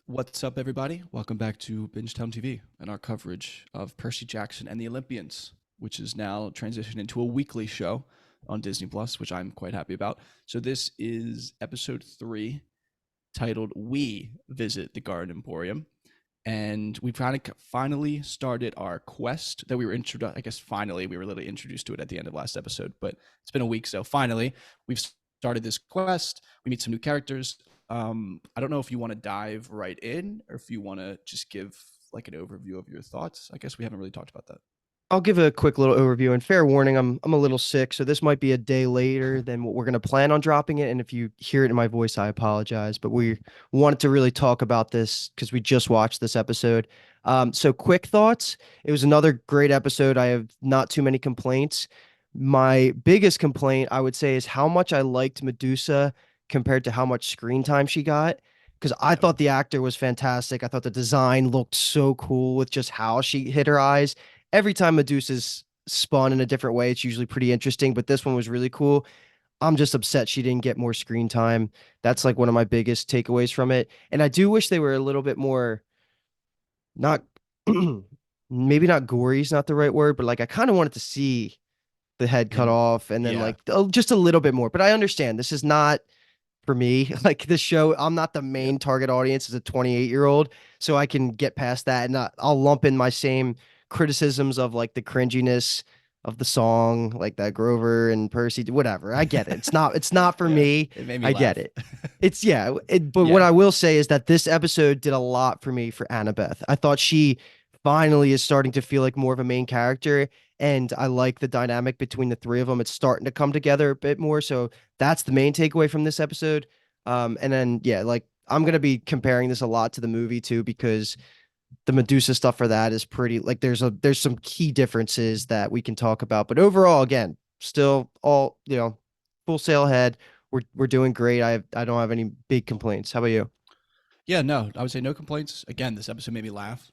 What's up, everybody? Welcome back to Bingetown TV and our coverage of Percy Jackson and the Olympians, which is now transitioned into a weekly show on Disney Plus, which I'm quite happy about. So this is episode 3, titled "We Visit the Garden Emporium," and we finally started our quest that we were introduced. I guess finally we were literally introduced to it at the end of last episode, but it's been a week, so finally we've started this quest. We meet some new characters. I don't know if you want to dive right in or if you want to just give like an overview of your thoughts. I guess we haven't really talked about that. I'll give a quick little overview and fair warning, I'm a little sick, so this might be a day later than what we're going to plan on dropping it. And if you hear it in my voice, I apologize. But we wanted to really talk about this because we just watched this episode. So quick thoughts. It was another great episode. I have not too many complaints. My biggest complaint, I would say, is how much I liked Medusa compared to how much screen time she got. Because I Yep. thought the actor was fantastic. I thought the design looked so cool with just how she hit her eyes. Every time Medusa's spun in a different way, it's usually pretty interesting, but this one was really cool. I'm just upset she didn't get more screen time. That's like one of my biggest takeaways from it. And I do wish they were a little bit more not maybe not gory is not the right word, but like I kind of wanted to see the head cut And off and then yeah, like just a little bit more. But I understand this is not for me. Like this show, I'm not the yeah, main target audience as a 28-year-old, so I can get past that and I'll lump in my same criticisms of like the cringiness of the song, like that Grover and Percy, whatever. I get it. It's not for yeah. me. It made me I get laugh. it. It's yeah, but what Yeah, I will say is that this episode did a lot for me for Annabeth. I thought she finally is starting to feel like more of a main character, and I like the dynamic between the three of them. It's starting to come together a bit more. So that's the main takeaway from this episode. And then yeah, like I'm gonna be comparing this a lot to the movie too because the Medusa stuff for that is pretty like there's some key differences that we can talk about. But overall, again, still all full sail ahead. We're doing great. I don't have any big complaints. How about you? yeah. No, I would say no complaints. Again, this episode made me laugh.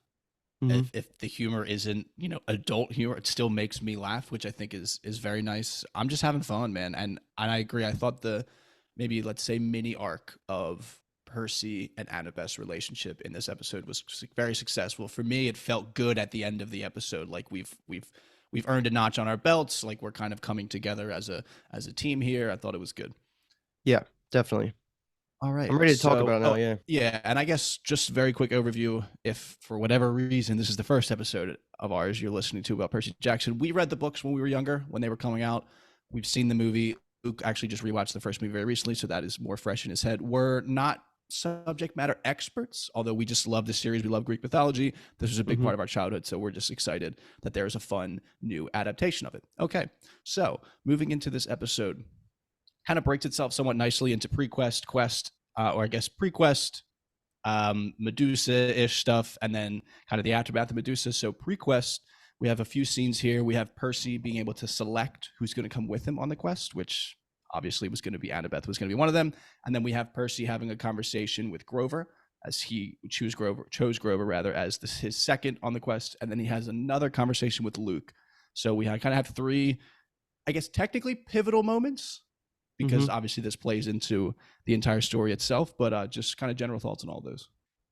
Hmm. If the humor isn't adult humor, it still makes me laugh, which I think is very nice. I'm just having fun, man, and I agree. I thought the maybe let's say mini arc of Percy and Annabeth's relationship in this episode was very successful for me. It felt good at the end of the episode, like we've earned a notch on our belts, like we're kind of coming together as a team here. I thought it was good. Yeah, definitely. All right. I'm ready to talk So, about it now. oh, Yeah. yeah. And I guess just very quick overview. If for whatever reason this is the first episode of ours you're listening to about Percy Jackson, we read the books when we were younger, when they were coming out. We've seen the movie. Luke actually just rewatched the first movie very recently, so that is more fresh in his head. We're not subject matter experts, although we just love the series. We love Greek mythology. This was a big Hmm. part of our childhood, so we're just excited that there's a fun new adaptation of it. Okay. So, moving into this episode, kind of breaks itself somewhat nicely into pre-quest, quest, or I guess pre-quest, Medusa-ish stuff, and then kind of the aftermath of Medusa. So pre-quest, we have a few scenes here. We have Percy being able to select who's going to come with him on the quest, which obviously was going to be Annabeth was going to be one of them. And then we have Percy having a conversation with Grover as he chose Grover rather as his second on the quest, and then he has another conversation with Luke. So we kind of have 3, I guess technically pivotal moments Hmm. because obviously this plays into the entire story itself, but just kind of general thoughts on all those.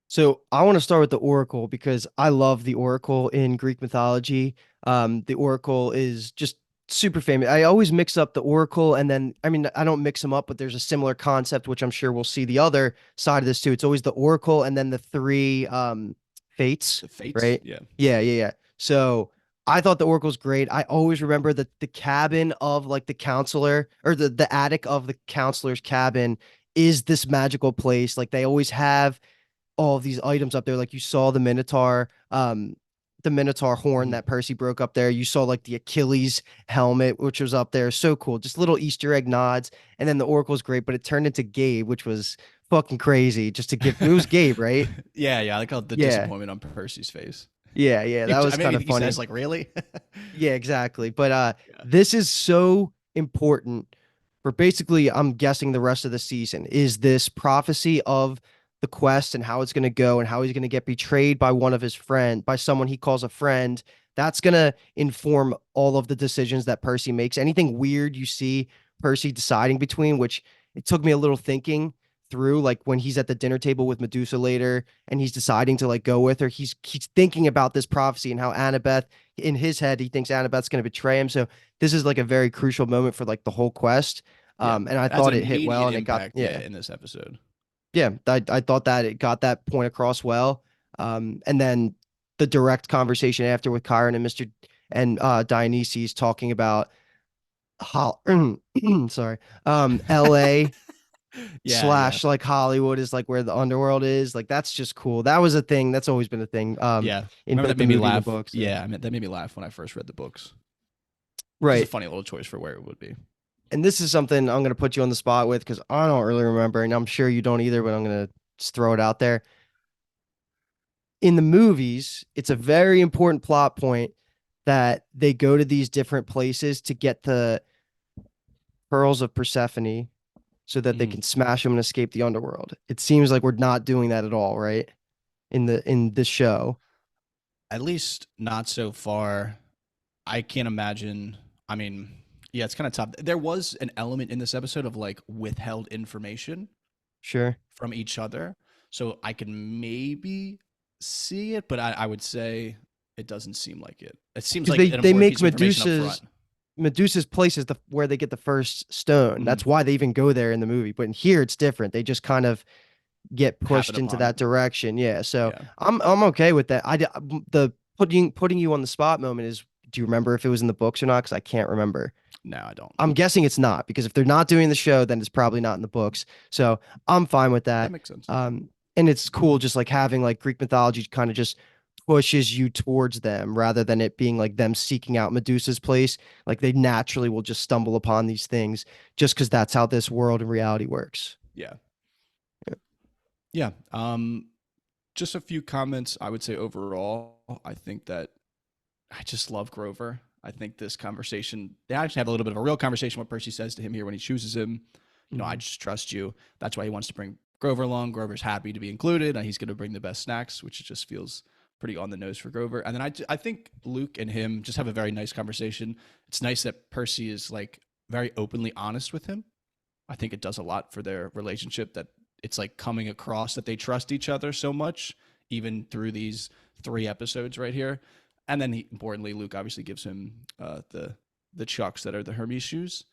So I want to start with the Oracle because I love the Oracle in Greek mythology. The Oracle is just super famous. I always mix up the Oracle and then, I mean, I don't mix them up, but there's a similar concept, which I'm sure we'll see the other side of this too. It's always the Oracle and then the three fates, The fates, right? yeah. Yeah. So I thought the Oracle's great. I always remember that the cabin of like the counselor or the attic of the counselor's cabin is this magical place. Like they always have all of these items up there. Like you saw the Minotaur horn Mhm. that Percy broke up there. You saw like the Achilles helmet, which was up there. So cool. Just little Easter egg nods. And then the Oracle's great, but it turned into Gabe, which was fucking crazy. Just to give it was Gabe, right? Yeah, I like how the Yeah. disappointment on Percy's face. Yeah. That was I mean, kind of he says funny. like, "Really?" Yeah, exactly. But Yeah. this is so important for basically, I'm guessing the rest of the season is this prophecy of the quest and how it's going to go and how he's going to get betrayed by one of his friend, by someone he calls a friend. That's going to inform all of the decisions that Percy makes. Anything weird you see Percy deciding between, which it took me a little thinking through, like when he's at the dinner table with Medusa later and he's deciding to like go with her, he's thinking about this prophecy and how Annabeth, in his head, he thinks Annabeth's going to betray him. So this is like a very crucial moment for like the whole quest. Yeah, And I it has thought an it hit well immediate and it got, impact. Yeah, yeah, in this episode. yeah, I thought that it got that point across well. And then the direct conversation after with Chiron and Mr. and Dionysus talking about sorry, LA Yeah, yeah, slash like Hollywood is like where the underworld is. Like that's just cool. That was a thing. That's always been a thing. yeah. In Remember both that the made me movie and the laugh. book. So Yeah, I mean that made me laugh when I first read the books. Just a right. funny little choice for where it would be. And this is something I'm gonna put you on the spot with because I don't really remember, and I'm sure you don't either, but I'm gonna just throw it out there. In the movies, it's a very important plot point that they go to these different places to get the pearls of Persephone so that they Mhm. can smash them and escape the underworld. It seems like we're not doing that at all, right? In the show. At least not so far. I can't imagine. I mean, yeah, it's kind of tough. There was an element in this episode of like withheld information Sure. from each other. So I can maybe see it, but I would say it doesn't seem like it. It seems Because like they an they important make piece of information up front. Medusa's place is the where they get the first stone. Mhm. That's why they even go there in the movie. But in here it's different. They just kind of get Happen pushed into upon it. that direction. Yeah. So Yeah. I'm okay with that. The putting you on the spot moment is, do you remember if it was in the books or not? Because I can't remember. No, I don't. I'm guessing it's not, because if they're not doing the show, then it's probably not in the books. So I'm fine with That that. makes sense. And it's cool just like having like Greek mythology kind of just pushes you towards them rather than it being like them seeking out Medusa's place. Like they naturally will just stumble upon these things just because that's how this world and reality works. Yeah. Yeah. Just a few comments. I would say overall, I think that I just love Grover. I think this conversation, they actually have a little bit of a real conversation. What Percy says to him here when he chooses him, I Mhm. just trust you. That's why he wants to bring Grover along. Grover's happy to be included, and he's going to bring the best snacks, which just feels pretty on the nose for Grover. And then I think Luke and him just have a very nice conversation. It's nice that Percy is like very openly honest with him. I think it does a lot for their relationship, that it's like coming across that they trust each other so much, even through these 3 episodes right here. And then importantly, Luke obviously gives him the Chucks that are the Hermes shoes.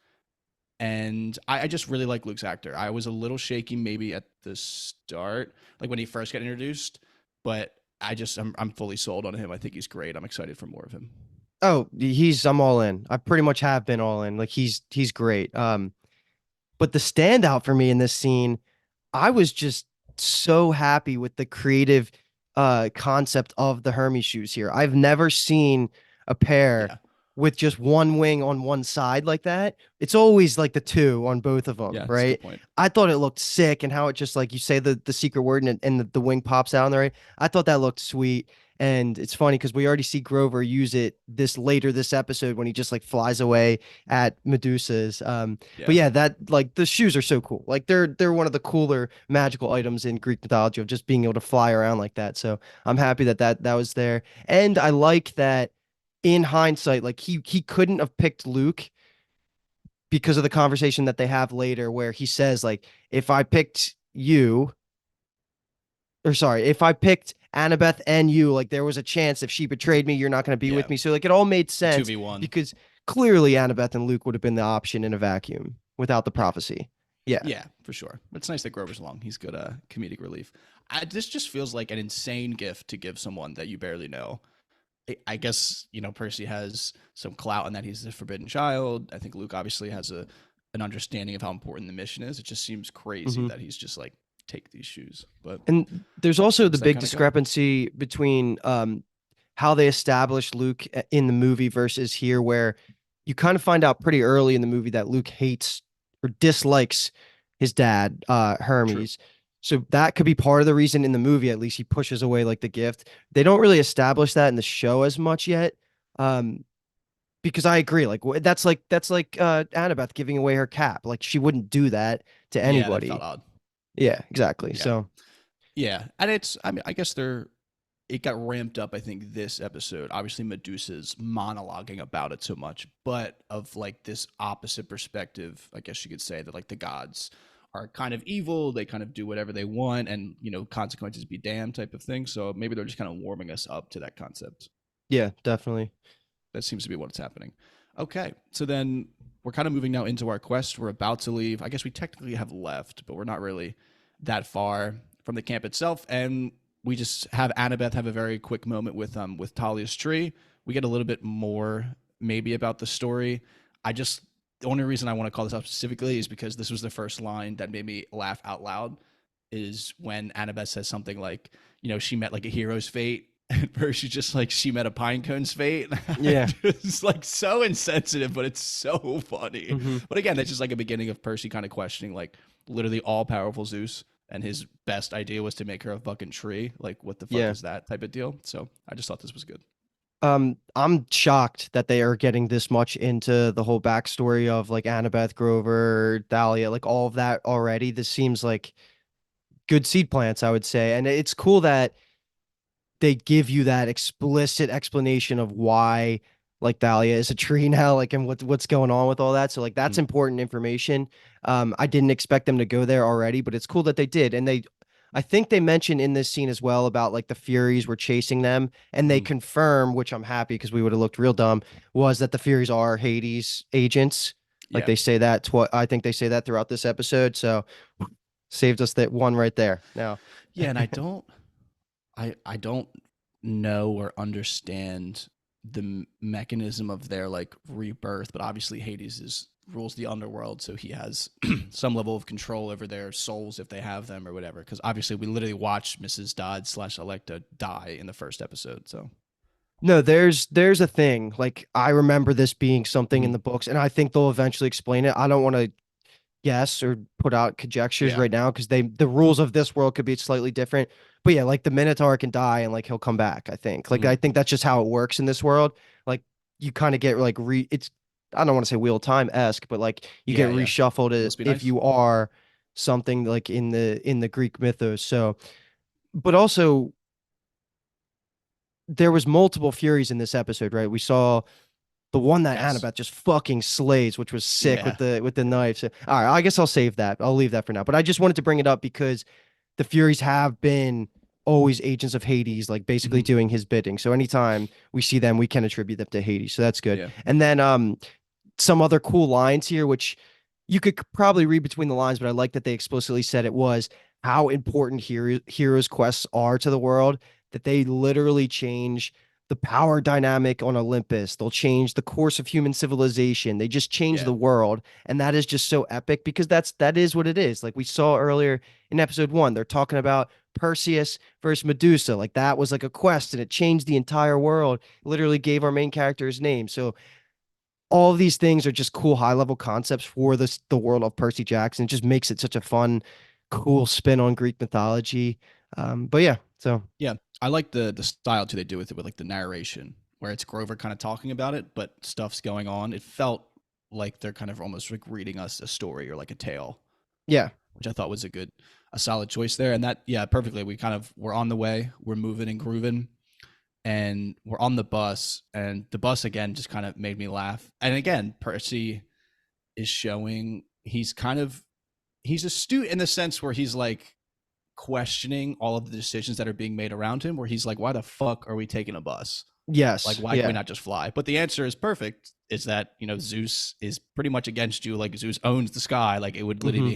And I just really like Luke's actor. I was a little shaky maybe at the start, like when he first got introduced, but I'm fully sold on him. I think he's great. I'm excited for more of him. Oh, I'm all in. I pretty much have been all in. Like he's great. But the standout for me in this scene, I was just so happy with the creative concept of the Hermes shoes here. I've never seen a pair Yeah, with just one wing on one side like that. It's always like the two on both of them, yeah, that's a good right? point. I thought it looked sick, and how it just like you say the secret word and the wing pops out on there. Right? I thought that looked sweet. And it's funny because we already see Grover use it this episode when he just like flies away at Medusa's. But Yeah, yeah, that like the shoes are so cool. Like they're one of the cooler magical items in Greek mythology of just being able to fly around like that. So I'm happy that was there. And I like that in hindsight, like he couldn't have picked Luke because of the conversation that they have later where he says, like, if I picked you, or sorry, if I picked Annabeth and you, like there was a chance if she betrayed me, you're not going to be yeah. with me. So like it all made The two sense v one. because clearly Annabeth and Luke would have been the option in a vacuum without the Yeah, prophecy. Yeah. yeah, for sure. It's nice that Grover's along. He's good comedic relief. This just feels like an insane gift to give someone that you barely know. I guess Percy has some clout in that he's the forbidden child. I think Luke obviously has an understanding of how important the mission is. It just seems crazy Hmm. that he's just like, take these shoes. But And there's also the he's that big kind of guy. discrepancy between how they establish Luke in the movie versus here, where you kind of find out pretty early in the movie that Luke hates or dislikes his dad, True. Hermes. So that could be part of the reason in the movie, at least, he pushes away like the gift. They don't really establish that in the show as much yet. Um, because I agree, like that's like Annabeth giving away her cap. Like she wouldn't do that to Yeah, that felt anybody. odd. Yeah, exactly. Yeah. So Yeah. And I mean, I guess it got ramped up, I think, this episode. Obviously, Medusa's monologuing about it so much, but of like this opposite perspective, I guess you could say that like the gods are kind of evil. They kind of do whatever they want, and consequences be damned type of thing. So maybe they're just kind of warming us up to that concept. Yeah, definitely. That seems to be what's happening. Okay, so then we're kind of moving now into our quest. We're about to leave. I guess we technically have left, but we're not really that far from the camp itself. And we just have Annabeth have a very quick moment with Talia's tree. We get a little bit more maybe about the story. The only reason I want to call this up specifically is because this was the first line that made me laugh out loud. Is when Annabeth says something like, she met like a hero's fate, and Percy's just like, she met a pine cone's fate. Yeah. It's like so insensitive, but it's so funny. Hmm. But again, that's just like a beginning of Percy kind of questioning like literally all powerful Zeus, and his best idea was to make her a fucking tree. Like, what the fuck Yeah. is that type of deal? So I just thought this was good. I'm shocked that they are getting this much into the whole backstory of like Annabeth, Grover, Dahlia, like all of that already. This seems like good seed plants, I would say. And it's cool that they give you that explicit explanation of why like Dahlia is a tree now, like and what's going on with all that. So like that's Mhm. important information. I didn't expect them to go there already, but it's cool that they did. And I think they mentioned in this scene as well about like the Furies were chasing them, and they Mhm. confirm, which I'm happy because we would have looked real dumb, was that the Furies are Hades agents. Like Yeah. they say that I think they say that throughout this episode. So saved us that one right there. Now, Yeah, and I don't know or understand the mechanism of their like rebirth, but obviously Hades is rules the underworld, so he has some level of control over their souls if they have them or whatever. Because obviously we literally watched Mrs. Dodd slash Electa die in the first episode. So no, there's a thing. Like I remember this being something in Mhm. the books, and I think they'll eventually explain it. I don't want to guess or put out conjectures Yeah. right now because the rules of this world could be slightly different. But yeah, like the Minotaur can die and like he'll come back, I think. Like Mhm. I think that's just how it works in this world. Like you kind of get like it's I don't want to say wheel time esque, but like you get Yeah, yeah. reshuffled Must be if nice. you are something like in the Greek mythos. So, but also there was multiple Furies in this episode, right? We saw the one that Yes. Annabeth just fucking slays, which was sick Yeah. with the knife. So, all right, I guess I'll save that. I'll leave that for now. But I just wanted to bring it up because the Furies have been always agents of Hades, like basically Mhm. doing his bidding. So anytime we see them, we can attribute them to Hades. So that's good. Yeah. And then some other cool lines here, which you could probably read between the lines, but I like that they explicitly said it was how important heroes quests are to the world, that they literally change the power dynamic on Olympus. They'll change the course of human civilization. They just change Yeah. the world. And that is just so epic because that is what it is. Like we saw earlier in episode 1, they're talking about Perseus versus Medusa. Like that was like a quest and it changed the entire world. Literally gave our main character his name. So all of these things are just cool high level concepts for the world of Percy Jackson. It just makes it such a fun, cool spin on Greek mythology. But yeah, so Yeah, I like the style too they do with it with like the narration where it's Grover kind of talking about it, but stuff's going on. It felt like they're kind of almost like reading us a story or like a tale, yeah, which I thought was a solid choice there. And that yeah, perfectly. We're on the way, we're moving and grooving, and we're on the bus, and the bus again just kind of made me laugh. And again, Percy is showing he's astute in the sense where he's like questioning all of the decisions that are being made around him where he's like, why the fuck are we taking a bus? Like, yes, why can we yeah, not just fly? But the answer is perfect, is that Zeus is pretty much against you. Like, Zeus owns the sky. Like, it would literally hmm be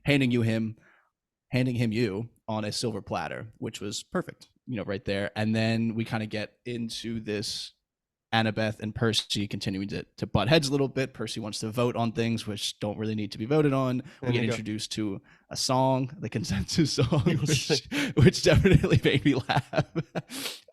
handing you him handing him you on a silver platter, which was perfect, right there. And then we kind of get into this Annabeth and Percy continuing to butt heads a little bit. Percy wants to vote on things which don't really need to be voted on. We and get they go. introduced to a song, the consensus song, which definitely made me laugh.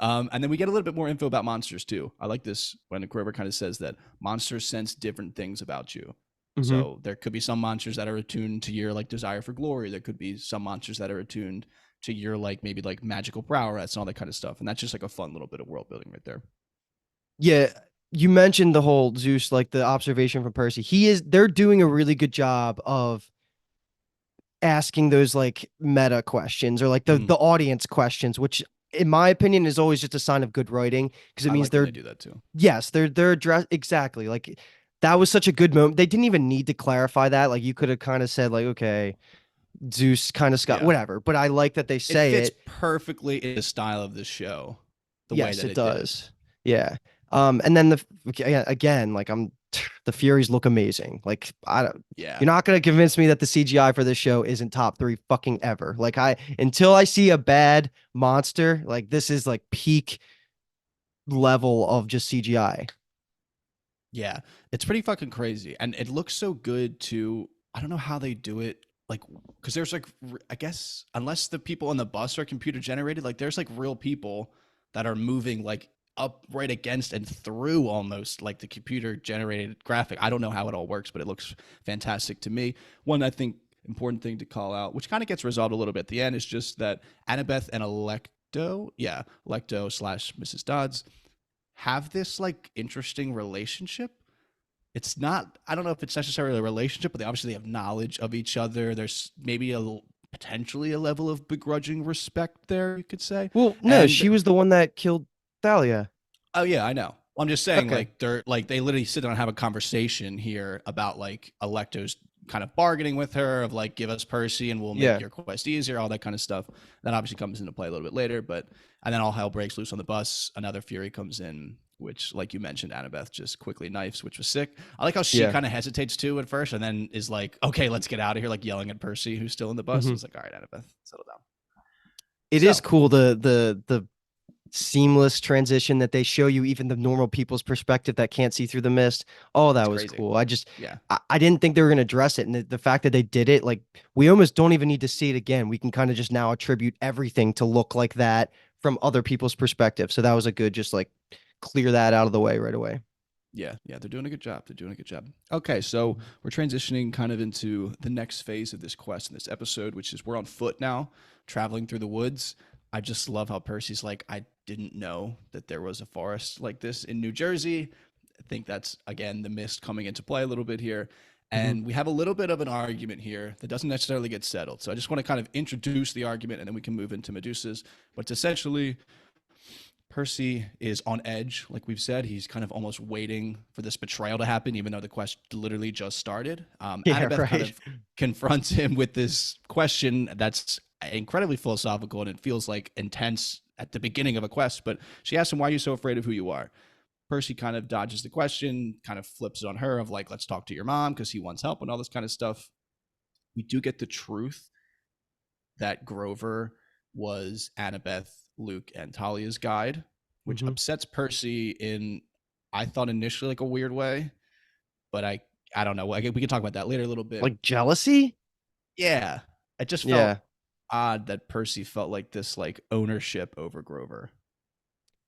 And then we get a little bit more info about monsters too. I like this when Grover kind of says that monsters sense different things about you. hmm So there could be some monsters that are attuned to your like desire for glory. There could be some monsters that are attuned to your like maybe like magical prowess and all that kind of stuff. And that's just like a fun little bit of world building right there. Yeah, you mentioned the whole Zeus, like the observation from Percy. They're doing a really good job of asking those like meta questions or like the Mhm. the audience questions, which in my opinion is always just a sign of good writing because it I means like when they they're do that too. yes, they're address exactly like that was such a good moment. They didn't even need to clarify that. Like you could have kind of said like, okay, Zeus kind of Scott, Yeah. whatever. But I like that they It say fits it. perfectly in the style of the show, the way Yes, that it it did. does. Yeah. And then again, like the Furies look amazing. Like I don't, Yeah. you're not gonna convince me that the CGI for this show isn't top three fucking ever. Like until I see a bad monster, like this is like peak level of just CGI. Yeah, it's pretty fucking crazy, and it looks so good too. I don't know how they do it, like, because there's like, I guess, unless the people on the bus are computer generated, like, there's like real people that are moving like up right against and through almost like the computer generated graphic. I don't know how it all works, but it looks fantastic to me. One, I think, important thing to call out, which kind of gets resolved a little bit at the end, is just that Annabeth and Electo, yeah, Electo slash Mrs. Dodds have this like interesting relationship. It's not, I don't know if it's necessarily a relationship, but they obviously have knowledge of each other. There's maybe potentially a level of begrudging respect there, you could say. Well, no, And she was the one that killed Thalia. oh yeah, I know. I'm just saying, Okay. like, they're like they literally sit down and have a conversation here about like Electo's kind of bargaining with her of like, give us Percy and we'll make Yeah. your quest easier, all that kind of stuff. That obviously comes into play a little bit later, but and then all hell breaks loose on the bus. Another Fury comes in, which, like you mentioned, Annabeth just quickly knifes, which was sick. I like how she Yeah. kind of hesitates too at first, and then is like, "Okay, let's get out of here," like yelling at Percy, who's still in the bus. I Hmm. was like, "All right, Annabeth, settle down." It is So cool the seamless transition that they show you even the normal people's perspective that can't see through the mist. Oh, that it's was crazy. cool. Yeah. I didn't think they were going to address it. And the fact that they did it, like we almost don't even need to see it again. We can kind of just now attribute everything to look like that from other people's perspective. So that was a good, just like clear that out of the way right away. Yeah, yeah, they're doing a good job. They're doing a good job. Okay, so we're transitioning kind of into the next phase of this quest in this episode, which is we're on foot now, traveling through the woods. I just love how Percy's like, I didn't know that there was a forest like this in New Jersey. I think that's, again, the mist coming into play a little bit here. Hmm. And we have a little bit of an argument here that doesn't necessarily get settled. So I just want to kind of introduce the argument and then we can move into Medusa's. But it's essentially Percy is on edge, like we've said. He's kind of almost waiting for this betrayal to happen, even though the quest literally just started. Yeah, Annabeth kind right. of confronts him with this question that's incredibly philosophical and it feels like intense at the beginning of a quest. But she asks him, "Why are you so afraid of who you are?" Percy kind of dodges the question, kind of flips it on her of like, "Let's talk to your mom," because he wants help and all this kind of stuff. We do get the truth that Grover was Annabeth, Luke, and Talia's guide, which Hmm. upsets Percy in, I thought initially, like a weird way, but I don't know. We can talk about that later a little bit. Like jealousy. Yeah, it just felt Yeah. odd that Percy felt like this like ownership over Grover.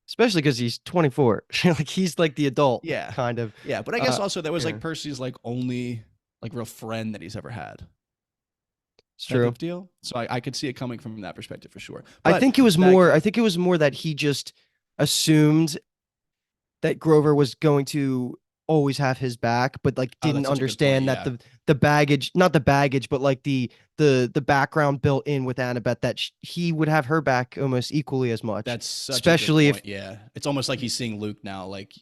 Especially because he's 24. Like he's like the adult Yeah, kind of. yeah, but I guess Uh, also that was yeah, like Percy's like only like real friend that he's ever had it's type true. of deal. So I could see it coming from that perspective for sure. I But think it was back, more. I think it was more that he just assumed that Grover was going to always have his back, but like oh, didn't that's such a good point. understand that Yeah, the baggage, not the baggage, but like the background built in with Annabeth that he would have her back almost equally as much. that's such a good Especially if point. Yeah, it's almost like he's seeing Luke now, like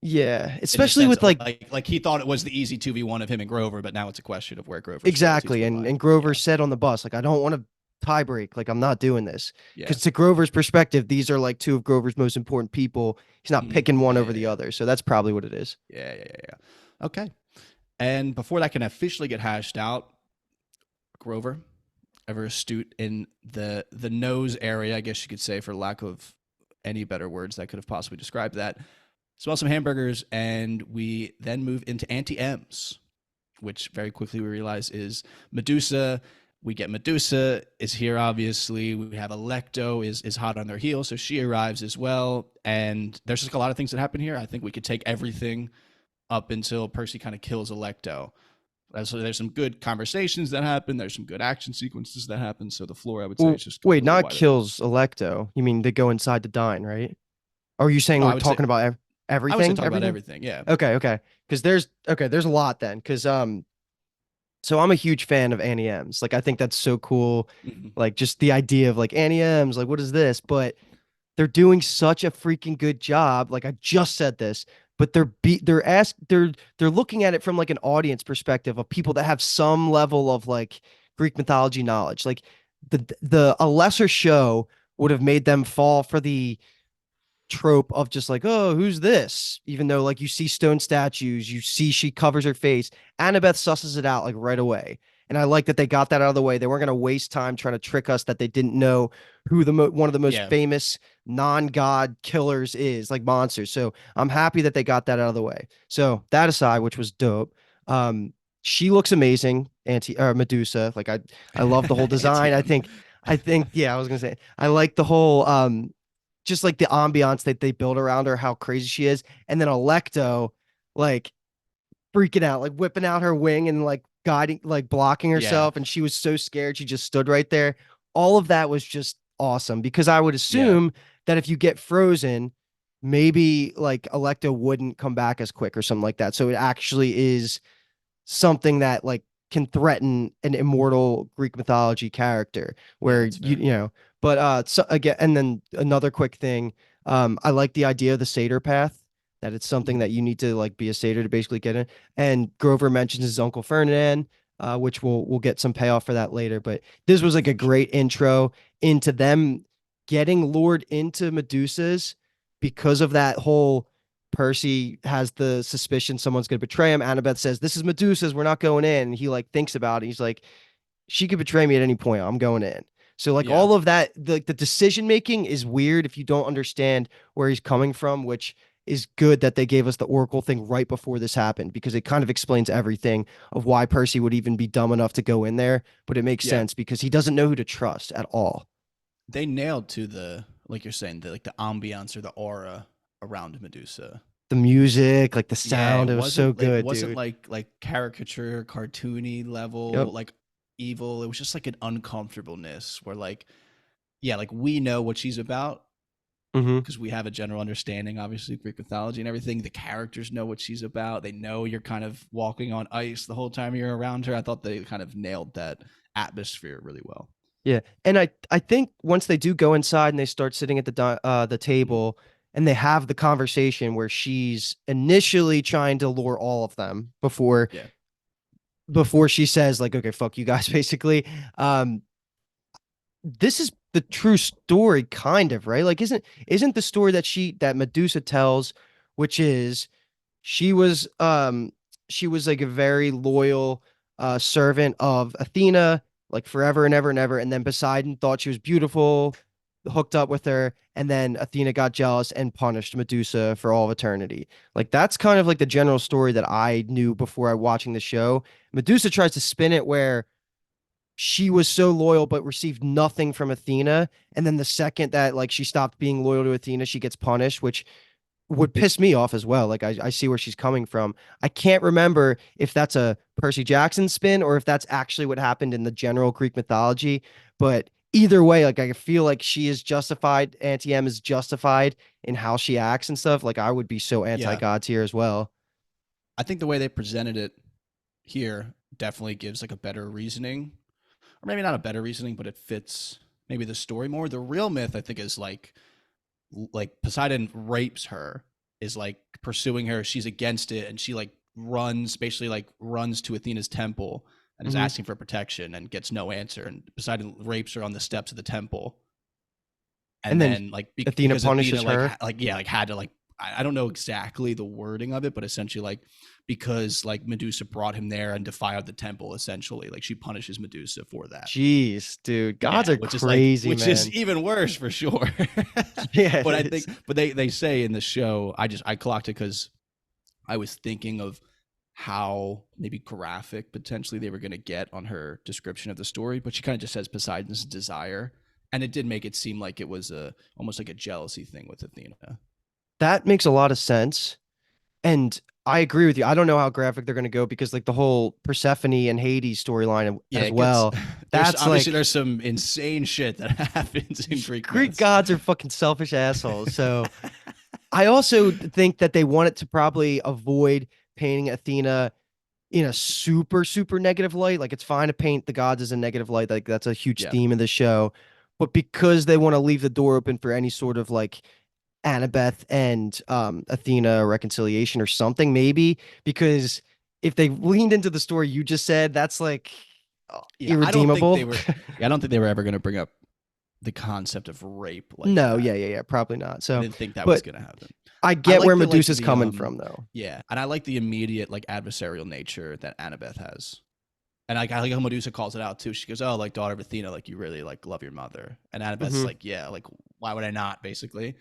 yeah, in the especially sense with of like like he thought it was the easy 2v1 of him and Grover, but now it's a question of where Grover's loyalties exactly. will And lie. Grover Yeah, said on the bus, like, I don't want to tie break. Like, I'm not doing this. yeah, Because to Grover's perspective, these are like two of Grover's most important people. He's not mhm, picking one yeah, over yeah, the yeah, other. So that's probably what it is. yeah, yeah, yeah, yeah. Okay, and before that can officially get hashed out, Grover, ever astute in the nose area, I guess you could say, for lack of any better words that could have possibly described that. Smell some hamburgers, and we then move into Auntie M's, which very quickly we realize is Medusa. We get Medusa is here, obviously. We have Electo is hot on their heels, so she arrives as well. And there's just a lot of things that happen here. I think we could take everything up until Percy kind of kills Electo. So there's some good conversations that happen. There's some good action sequences that happen. So the floor, I would say, Well, is just wait, completely not wide open. kills Electo. You mean they go inside to dine, right? Or are you saying No, we're talking about I would say everything? talk about Everything? everything. Yeah. Okay, okay. Because there's a lot then. Because so I'm a huge fan of Annie M's. Like I think that's so cool. Mm-hmm. Like just the idea of like Annie M's, like what is this? But they're doing such a freaking good job. Like I just said this. but they're looking at it from like an audience perspective of people that have some level of like Greek mythology knowledge. Like the a lesser show would have made them fall for the trope of just like, oh, who's this? Even though like you see stone statues, you see she covers her face. Annabeth susses it out like right away. And I like that they got that out of the way. They weren't going to waste time trying to trick us that they didn't know who one of the most Yeah. famous non-god killers is, like monsters. So I'm happy that they got that out of the way. So that aside, which was dope. Um, she looks amazing, Anti Medusa. Like I love the whole design. ATM. I think yeah, I was gonna say I like the whole just like the ambiance that they build around her, how crazy she is. And then Electo, like freaking out, like whipping out her wing and like guiding, like blocking Yeah. herself. And she was so scared. She just stood right there. All of that was just awesome because I would Yeah. assume that if you get frozen, maybe like Electo wouldn't come back as quick or something like that. So it actually is something that like can threaten an immortal Greek mythology character Yeah, where that's fair. but so again, and then another quick thing, I like the idea of the satyr path, that it's something Mhm. that you need to like be a satyr to basically get in. And Grover mentions his uncle Ferdinand, which we'll get some payoff for that later, but this was like a For sure. great intro into them getting lured into Medusa's because of that whole Percy has the suspicion someone's going to betray him. Annabeth says, "This is Medusa's. We're not going in." And he like thinks about it. He's like, "She could betray me at any point. I'm going in." So like Yeah. all of that, the decision making is weird if you don't understand where he's coming from, which is good that they gave us the Oracle thing right before this happened because it kind of explains everything of why Percy would even be dumb enough to go in there. But it makes Yeah. sense because he doesn't know who to trust at all. They nailed to the, like you're saying, the like the ambiance or the aura around Medusa. The music, like the Yeah, sound, it was so it good, wasn't dude. like caricature, cartoony Yep. level, like evil. It was just like an uncomfortableness where like, yeah, like we know what she's about Hmm. because we have a general understanding, obviously, of Greek mythology and everything. The characters know what she's about. They know you're kind of walking on ice the whole time you're around her. I thought they kind of nailed that atmosphere really well. Yeah, and I think once they do go inside and they start sitting at the Mhm. table and they have the conversation where she's initially trying to lure all of them Yeah. before she says like, okay, fuck you guys, basically. Um, this is the true story, kind of, right? Like, isn't the story that Medusa tells, which is she was um she was like a very loyal servant of Athena, like forever and ever and ever. And then Poseidon thought she was beautiful, hooked up with her, and then Athena got jealous and punished Medusa for all of eternity. Like that's kind of like the general story that I knew before I watching the show. Medusa tries to spin it where she was so loyal but received nothing from Athena. And then the second that like she stopped being loyal to Athena, she gets punished, which would piss me off as well. Like I see where she's coming from. I can't remember if that's a Percy Jackson spin or if that's actually what happened in the general Greek mythology. But either way, like I feel like she is justified. Auntie M is justified in how she acts and stuff. Like I would be so Yeah. anti-gods here as well. I think the way they presented it here definitely gives like a better reasoning, or maybe not a better reasoning, but it fits maybe the story more. The real myth, I think, is like Poseidon rapes her, is like pursuing her. She's against it, and she like runs, basically like runs to Athena's temple and is Hmm. asking for protection and gets no answer. And Poseidon rapes her on the steps of the temple, and And then then like Athena because Athena punishes her. like yeah like had to like I don't know exactly the wording of it, but essentially like because like Medusa brought him there and defiled the temple, essentially like she punishes Medusa for that. Jeez, dude. Gods Yeah, are which is like crazy, which is man. even worse for sure. Yeah, it But I is. think but they say in the show, I clocked it because I was thinking of how maybe graphic potentially they were going to get on her description of the story, but she kind of just says Poseidon's desire, and it did make it seem like it was a almost like a jealousy thing with Athena. That makes a lot of sense. And I agree with you. I don't know how graphic they're going to go because like the whole Persephone and Hades storyline Yeah, as it gets well. there's That's obviously like there's some insane shit that happens in Greek Greek myths. gods are fucking selfish assholes. So I also think that they wanted to probably avoid painting Athena in a super negative light. Like it's fine to paint the gods as a negative light. Like that's a huge Yeah, theme of the show. But because they want to leave the door open for any sort of like Annabeth and Athena reconciliation or something, maybe, because if they leaned into the story you just said, that's like Yeah, I don't think they irredeemable. were. Yeah, I don't think they were ever going to bring up the concept of rape like No, that. yeah, probably not. I So, didn't think that was but going to happen. I I get like where the Medusa's coming from, though. yeah, and I like the immediate like adversarial nature that Annabeth has. And I like how Medusa calls it out too. She goes, "Oh, like daughter of Athena, like you really like love your mother." And Annabeth's Hmm. like, "Yeah, like why would I not?" Basically,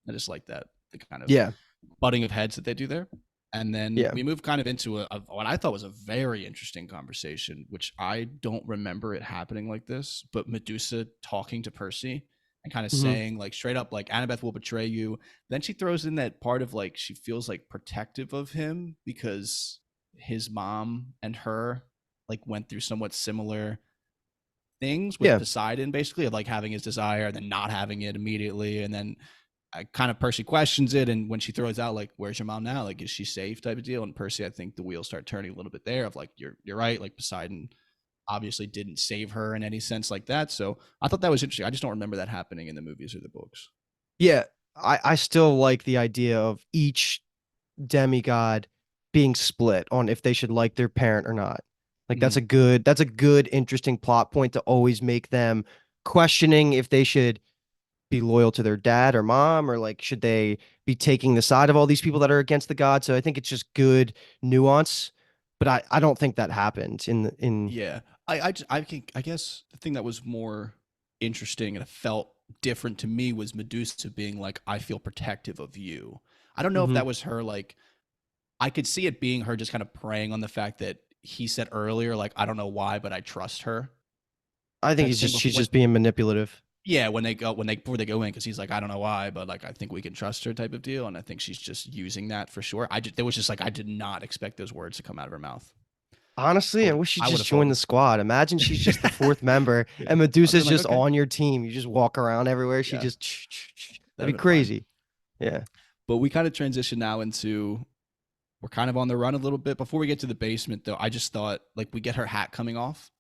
I just like that the kind of Yeah, butting of heads that they do there. And then yeah. we move kind of into what I thought was a very interesting conversation, which I don't remember it happening like this, but Medusa talking to Percy and kind of Hmm. saying like straight up like Annabeth will betray you. Then she throws in that part of like she feels like protective of him because his mom and her like went through somewhat similar things with Yeah. Poseidon, basically, of like having his desire and then not having it immediately. And then I kind of Percy questions it. And when she throws out, like, where's your mom now? Like, is she safe type of deal? And Percy, I think the wheels start turning a little bit there of like, you're right. Like Poseidon obviously didn't save her in any sense like that. So I thought that was interesting. I just don't remember that happening in the movies or the books. Yeah. I still like the idea of each demigod being split on if they should like their parent or not. Like Mm-hmm. that's a good interesting plot point to always make them questioning if they should be loyal to their dad or mom, or like should they be taking the side of all these people that are against the god. So I think it's just good nuance, but I don't think that happened in Yeah, I guess the thing that was more interesting and it felt different to me was Medusa being like, "I feel protective of you." I don't know if Mhm. that was her like. I could see it being her just kind of preying on the fact that he said earlier, like, "I don't know why, but I trust her" I think type he's of thing. just Before she's when just being manipulative. yeah, when they before they go in, because he's like, "I don't know why, but like I think we can trust her" type of deal, and I think she's just using that for sure. There was just like I did not expect those words to come out of her mouth. Honestly, I wish she I would just have thought joined the squad. Imagine she's just the fourth member yeah, and I would have Medusa's been like, just okay, on your team. You just walk around everywhere. She yeah, just that'd that'd be have been fine. crazy. Yeah. But we kind of transition now into we're kind of on the run a little bit. Before we get to the basement, though, I just thought like we get her hat coming off,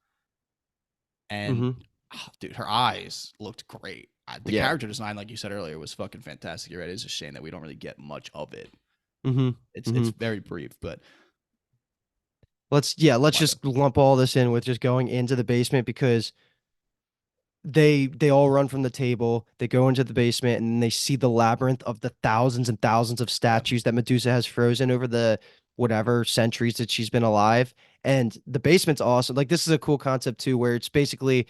and Hmm. oh, dude, her eyes looked great. The Yeah. character design, like you said earlier, was fucking fantastic. You're right. It's a shame that we don't really get much of it. Hmm. It's Hmm. very brief, but Let's my bad. just lump all this in with just going into the basement because they all run from the table, they go into the basement, and they see the labyrinth of the thousands and thousands of Yeah. statues that Medusa has frozen over the whatever centuries that she's been alive. And the basement's awesome. Like this is a cool concept too, where it's basically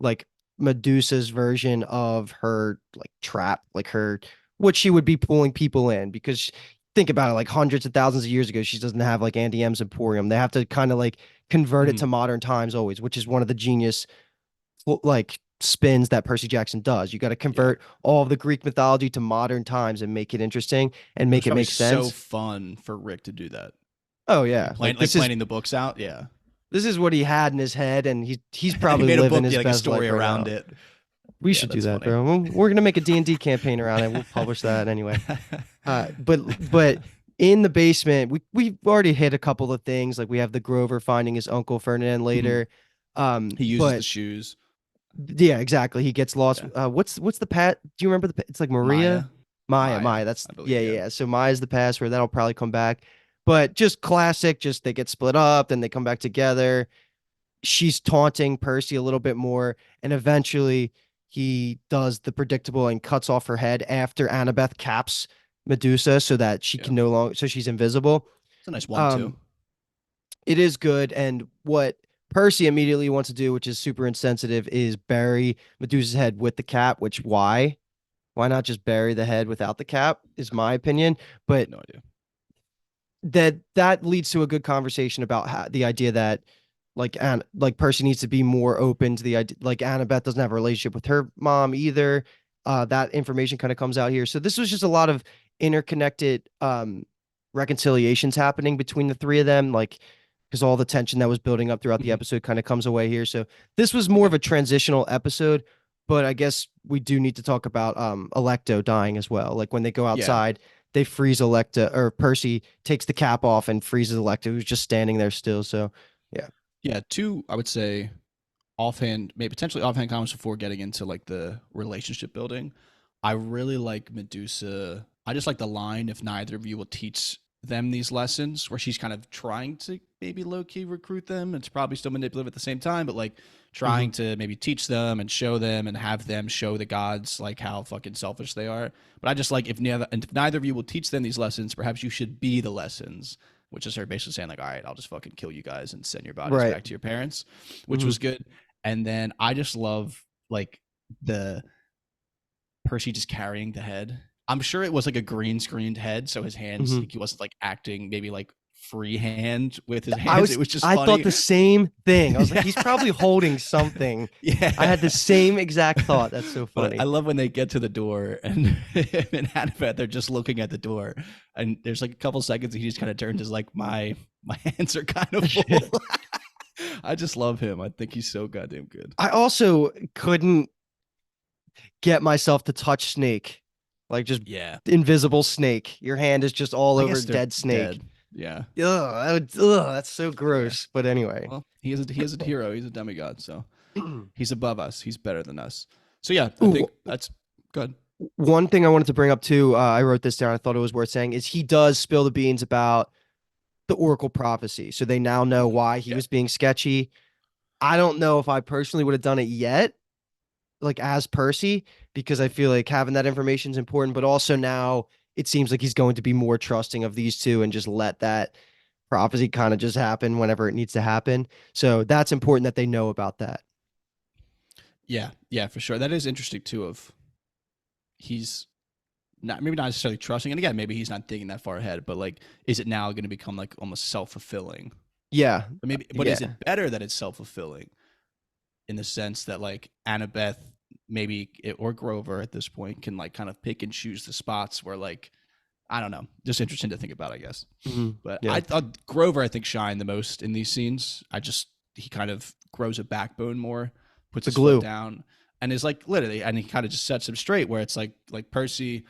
like Medusa's version of her like trap, like her what she would be pulling people in because think about it, like hundreds of thousands of years ago, she doesn't have like Andy M's Emporium. They have to kind of like convert it Mhm. to modern times always, which is one of the genius like spins that Percy Jackson does. You got to Yeah. convert all of the Greek mythology to modern times and make it interesting and It was make it probably make so sense. fun for Rick to do that. Oh yeah, Like planning the books out. Yeah. this is what he had in his head, and he's And he probably made a living book, his yeah, like a best story life right around now. it. We Yeah, should do that's that, funny. bro. We're gonna make a D&D campaign around it. We'll publish that anyway. But in the basement, we've already hit a couple of things. Like we have the Grover finding his uncle Ferdinand Mhm. later. He uses the But shoes. yeah, exactly. He gets lost. Yeah. What's the pat? Do you remember It's like Maria, Maya. Maya, Maya. That's I yeah, believe. yeah. Yeah. Yeah. So Maya's the password. That'll probably come back. But just classic. Just they get split up, then they come back together. She's taunting Percy a little bit more, and eventually he does the predictable and cuts off her head after Annabeth caps Medusa so that she Yeah. can no longer so she's invisible. It's a nice one too. Um, it is good. And what Percy immediately wants to do, which is super insensitive, is bury Medusa's head with the cap. Which why? Why not just bury the head without the cap? Is my opinion. But No idea. that leads to a good conversation about the idea that like Percy needs to be more open to the idea. Like Annabeth doesn't have a relationship with her mom either. That information kind of comes out here. So this was just a lot of interconnected reconciliations happening between the three of them, like because all the tension that was building up throughout the Mhm. episode kind of comes away here. So this was more Yeah. of a transitional episode, but I guess we do need to talk about Electo dying as well. Like when they go Yeah. outside, they freeze Electa, or Percy takes the cap off and freezes Electa, who's just standing there still. So yeah. Yeah. Two, I would say, offhand, maybe potentially offhand comments before getting into like the relationship building. I really like Medusa. I just like the line, if neither of you will teach them these lessons, where she's kind of trying to maybe low key recruit them. It's probably still manipulative at the same time, but like Hmm. trying to maybe teach them and show them and have them show the gods like how fucking selfish they are. But I just like if neither of you will teach them these lessons, perhaps you should be the lessons, which is her basically saying like, all right, I'll just fucking kill you guys and send your bodies Right. back to your parents, which Hmm. was good. And then I just love like the Percy just carrying the head. I'm sure it was like a green screened head, so his hands Hmm. he wasn't like acting maybe like freehand with his I hands. It was was just I thought funny. the same thing. I was like, Yeah. he's probably holding something. I had the Yeah. same exact thought. That's so But I funny. love when they get to the door and him and Annabeth they're just looking at the door, and there's like a couple seconds and he just kind of turns as like my hands are kind of full. I just love him. I think he's so goddamn good. I also couldn't get myself to touch Snake. Like just Yeah, invisible Snake. Your hand is just all I over guess they're dead Snake. dead. Yeah. That's so Yeah. gross. But anyway. Well, he is a hero. He's a demigod, so he's above us. He's better than us. So yeah, I Ooh, think that's good. one thing I wanted to bring up too, I wrote this down. I thought it was worth saying is he does spill the beans about the Oracle prophecy. So they now know why he Yeah, was being sketchy. I don't know if I personally would have done it yet, like as Percy, because I feel like having that information is important, but also now it seems like he's going to be more trusting of these two and just let that prophecy kind of just happen whenever it needs to happen. So that's important that they know about that. yeah, yeah, for sure. That is interesting too. Of he's not maybe not necessarily trusting, and again, maybe he's not thinking that far ahead. But like, is it now going to become like almost self fulfilling? Yeah. But maybe, but is Yeah. it better that it's self fulfilling in the sense that like Annabeth or Grover at this point can like kind of pick and choose the spots where like I don't know, just interesting to think about, I guess. Mhm. But Yeah. I thought Grover, I think, shined the most in these scenes. He kind of grows a backbone more, puts The his foot glue. down, and is like literally, and he kind of just sets him straight. Where it's like Percy,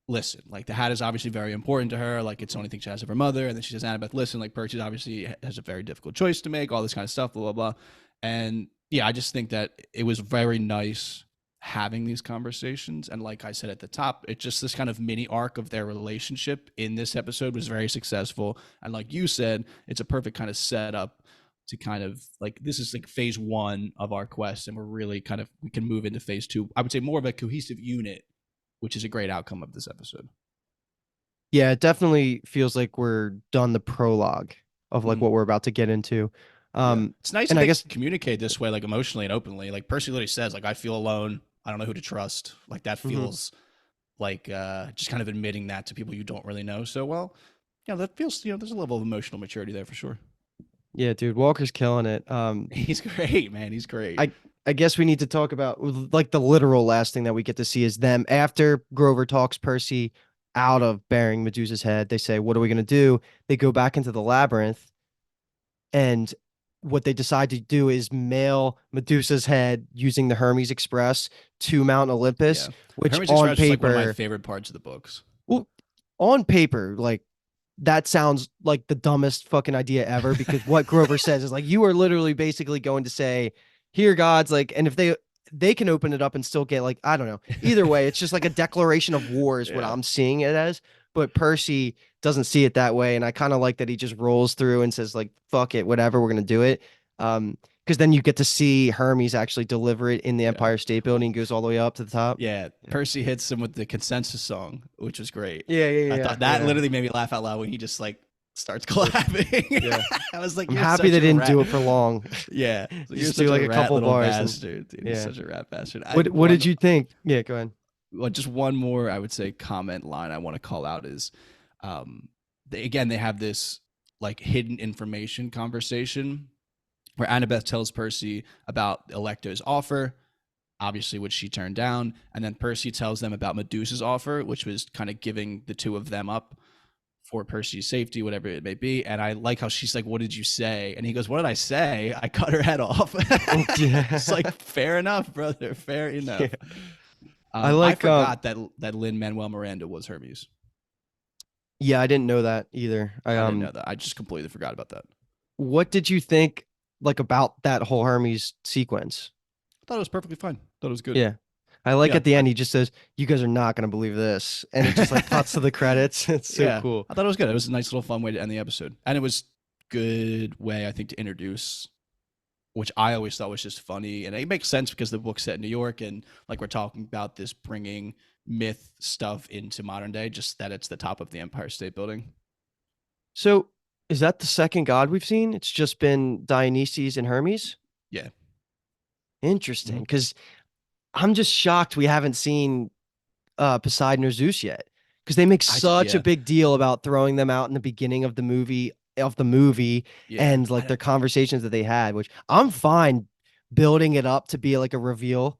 listen, like the hat is obviously very important to her. Like it's the only thing she has of her mother, and then she says, Annabeth, listen, like Percy obviously has a very difficult choice to make. All this kind of stuff, blah blah blah. And yeah, I just think that it was very nice having these conversations. And like I said at the top, it's just this kind of mini arc of their relationship in this episode was very successful. And like you said, it's a perfect kind of setup to kind of like this is like phase one of our quest, and we're really kind of we can move into phase two. I would say more of a cohesive unit, which is a great outcome of this episode. Yeah, it definitely feels like we're done the prologue of like Mm, what we're about to get into. yeah, it's nice that And I they guess communicate this way, like emotionally and openly. Like Percy literally says, like I feel alone. I don't know who to trust. Like that mhm. feels like just kind of admitting that to people you don't really know so well. Yeah, that feels there's a level of emotional maturity there for sure. Yeah, dude, Walker's killing it. He's great, man. He's great. I I guess we need to talk about like the literal last thing that we get to see is them after Grover talks Percy out of burying Medusa's head. They say, "What are we gonna do?" They go back into the labyrinth, and what they decide to do is mail Medusa's head using the Hermes Express to Mount Olympus, Yeah, the which Hermes on Express was like one of my paper, favorite parts of the books. well, on paper, like that sounds like the dumbest fucking idea ever because what Grover says is like you are literally basically going to say, "Here, gods," like, and if they can open it up and still get like I don't know. Either way, it's just like a declaration of war is what Yeah, I'm seeing it as. But Percy doesn't see it that way, and I kind of like that he just rolls through and says like, "Fuck it, whatever, we're gonna do it." Because then you get to see Hermes actually deliver it in the yeah. Empire State Building, goes all the way up to the top. Yeah, Yeah, Percy hits him with the consensus song, which was great. yeah, I yeah, thought that yeah, literally made me laugh out loud when he just like starts yeah. clapping. Yeah. I was like, I'm "You're happy such they a didn't do rat." it for long. Yeah, so you're Just do such a like a rat couple little bars and bastard, dude. You're yeah. such a rat bastard. I What did one you think? Yeah, go ahead. well, just one more I would say comment line I want to call out is they have this like hidden information conversation where Annabeth tells Percy about Electo's offer, obviously which she turned down, and then Percy tells them about Medusa's offer, which was kind of giving the two of them up for Percy's safety, whatever it may be. And I like how she's like, "What did you say?" And he goes, "What did I say? I cut her head off." It's Yeah. like fair enough, brother. Fair Yeah. enough. I I like forgot that Lin Manuel Miranda was Hermes. yeah, I didn't know that either. I I didn't know that. I just completely forgot about that. what did you think like about that whole Hermes sequence? I thought it was perfectly fine. I thought it was good. Yeah. I like Yeah, at the end he just says, "You guys are not gonna believe this," and it just like cuts to the credits. It's so yeah. cool. I thought it was good. It was a nice little fun way to end the episode, and it was good way I think to introduce, which I always thought was just funny, and it makes sense because the book's set in New York, and like we're talking about this bringing myth stuff into modern day, just that it's the top of the Empire State Building. So is that the second god we've seen? It's just been Dionysus and Hermes. Yeah. Interesting, Mhm. because I'm just shocked we haven't seen Poseidon or Zeus yet, because they make such a Yeah, big deal about throwing them out in the beginning of the movie yeah. and like their conversations that they had, which I'm fine building it up to be like a reveal.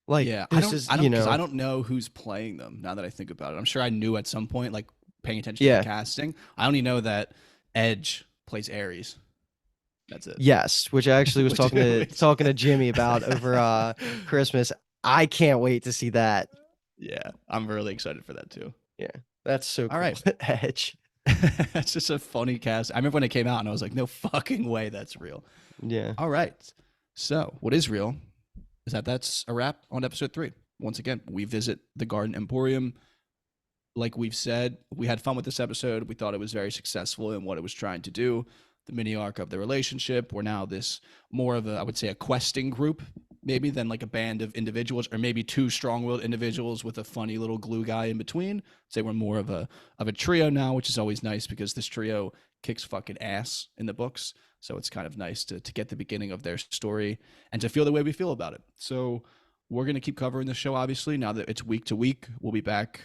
Like Yeah, this is, because I don't know who's playing them now that I think about it. I'm sure I knew at some point, like paying attention to the yeah, casting. I only know that Edge plays Ares. That's it. yes, which I actually was which, which talking to Jimmy about over Christmas. I can't wait to see that. yeah, I'm really excited for that too. Yeah, that's so All cool. right. Edge. That's just a funny cast. I remember when it came out and I was like, no fucking way that's real. Yeah. All right. So, what is real is that that's a wrap on episode 3. Once again, we visit the Garden Emporium. Like we've said, we had fun with this episode. We thought it was very successful in what it was trying to do. The mini arc of the relationship. We're now this more of a, I would say, a questing group, maybe than like a band of individuals, or maybe two strong-willed individuals with a funny little glue guy in between. Say we're more of a trio now, which is always nice because this trio kicks fucking ass in the books. So it's kind of nice to get the beginning of their story and to feel the way we feel about it. So we're going to keep covering the show, obviously, now that it's week to week. We'll be back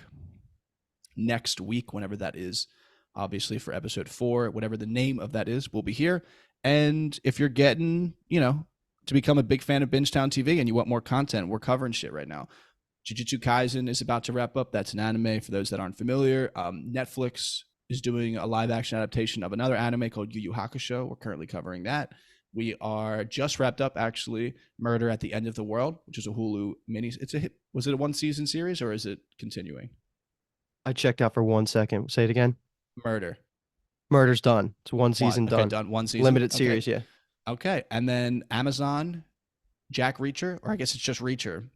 next week, whenever that is, obviously, for episode 4, whatever the name of that is, we'll be here. And if you're getting, to become a big fan of Bingetown TV and you want more content, we're covering shit right now. Jujutsu Kaisen is about to wrap up. That's an anime for those that aren't familiar. Netflix is doing a live action adaptation of another anime called Yu Yu Hakusho. We're currently covering that. We are just wrapped up, actually, Murder at the End of the World, which is a Hulu mini. It's a hit. Was it a 1-season series or is it continuing? I checked out for 1 second. Say it again. Murder. Murder's done. It's one One. season Okay, done. done. 1 season. Limited Okay. series, yeah. Okay. And then Amazon, Jack Reacher, or I guess it's just Reacher,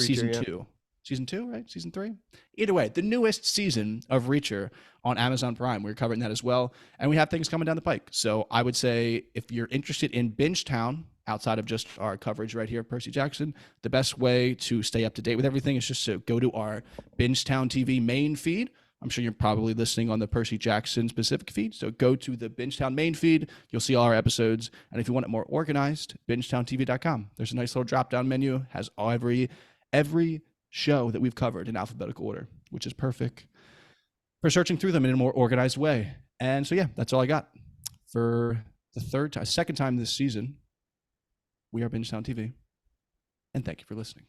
Reacher, season yeah. 2. Season 2, right? Season 3? Either way, the newest season of Reacher on Amazon Prime. We're covering that as well. And we have things coming down the pike. So I would say if you're interested in Bingetown, outside of just our coverage right here, Percy Jackson, the best way to stay up to date with everything is just to go to our Bingetown TV main feed. I'm sure you're probably listening on the Percy Jackson specific feed. So go to the Bingetown main feed. You'll see all our episodes. And if you want it more organized, bingetowntv.com. There's a nice little drop-down menu. Has every show that we've covered in alphabetical order, which is perfect for searching through them in a more organized way. And so, yeah, that's all I got for the second time this season. We are Bingetown TV. And thank you for listening.